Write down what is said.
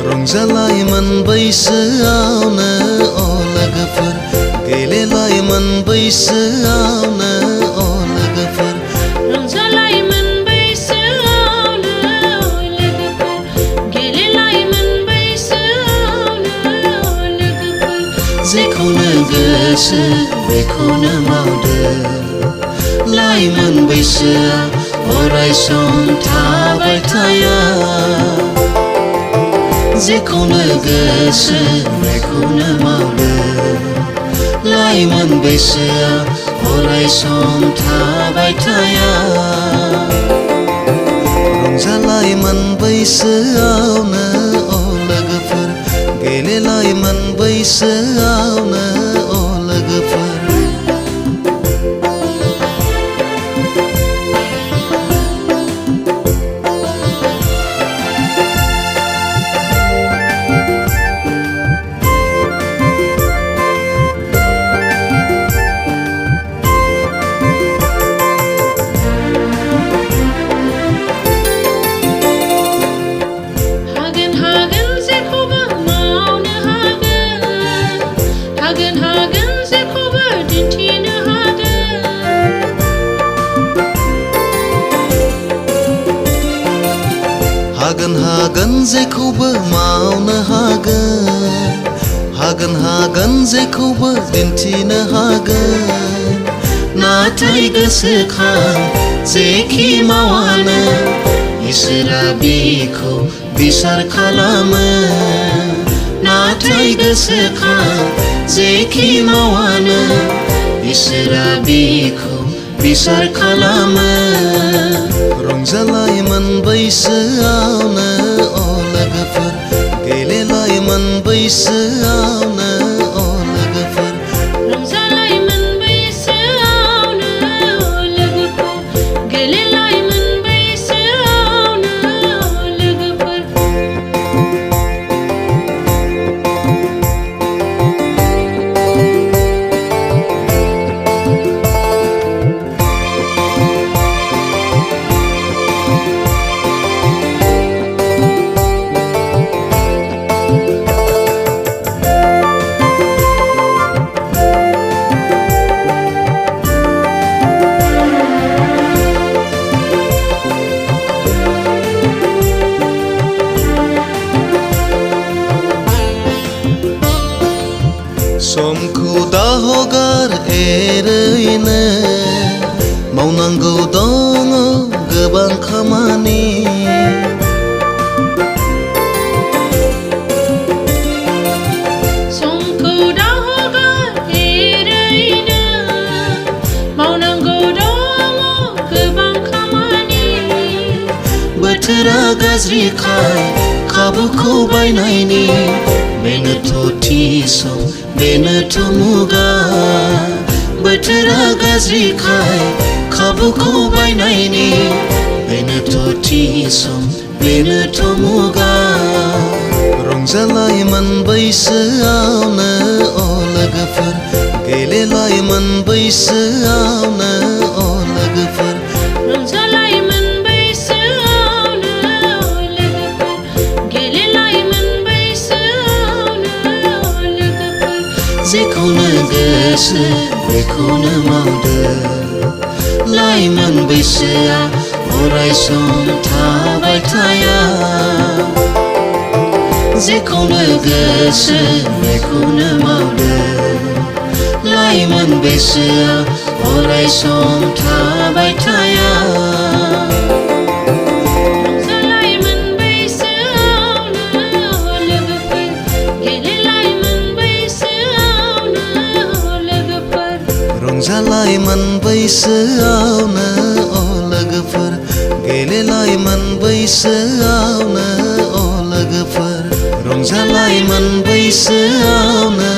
रंजालाय मोनबैसोआवनो अ लोगोफोर गेलेलाय मोनबैसोआवनो अ लोगोफोर रंजालाय मोनबैसोआवनो लोगोफोर गेलेलाय मोनबैसोआवनो लोगोफोर जेखौनो गोसो बेखौनो मावदो लाइमोन बैसोआ अराय सम थाबाय थाया जेखौनो गोसो बेखौनो मावदो लाइमोन बैसोआ अराय सम थाबाय थाया रंजालाय मोनबैसोआवनो अ लोगोफोर गेलेलाय मोनबैसोआवनो अ लोगोफोर हागोन जेखौबो मावनो हागोन जेखौबो दिन्थिनो हागोन नाथाय गोसोखां जेखि मावानो इसोरा बिखौ बिसार खालामो नाथाय गोसोखां जेखि मावानो इसोरा बिखौ बिसार खालामो रंजालाय मोनबैसोआवनो अ लोगोफोर गेलेलाय मोनबैसोआवनो अ लोगोफोर रंजालाय मोनबैसोआवनो लोगोफोर गेलेलाय मोनबैसोआवनो लोगोफोर समखौ दाहगार एरैनो मावनांगौ दङ गोबां खामानि समखौ दाहगार एरैनो मावनांगौ दङ गोबां खामानि बोथोरा गाज्रिखाय खाबुखौ बायनायनि बेनोथ' थि सम बेनोथ' मुगा बोथोरा गाज्रिखाय खाबुखौ बायनायनि बेनोथ' थि सम बेनोथ' मुगा रंजालाय मोनबैसोआवनो अ लोगोफोर गेलेलाय मोनबैसोआवनो अ लोगोफोर रंजालाय मोनबैसोआवनो लोगोफोर गेलेलाय मोनबैसोआवनो लोगोफोर जेखौनो गोसो बेखौनो मावदो लाइमोन बैसोआ अराय सम थाबाय थाया जेखौनो गोसो बेखौनो मावदो लाइमोन बैसोआ अराय सम थाबाय थाया रंजालाय मोनबैसोआवनो लोगोफोर गेलेलाय मोनबैसोआवनो लोगोफोर रंजालाय मोनबै बैसोआवनो अ लोगोफोर गेलेलायोमोन बैसोआवनो अ लोगोफोर रंजालायोमोन बैसोआवनो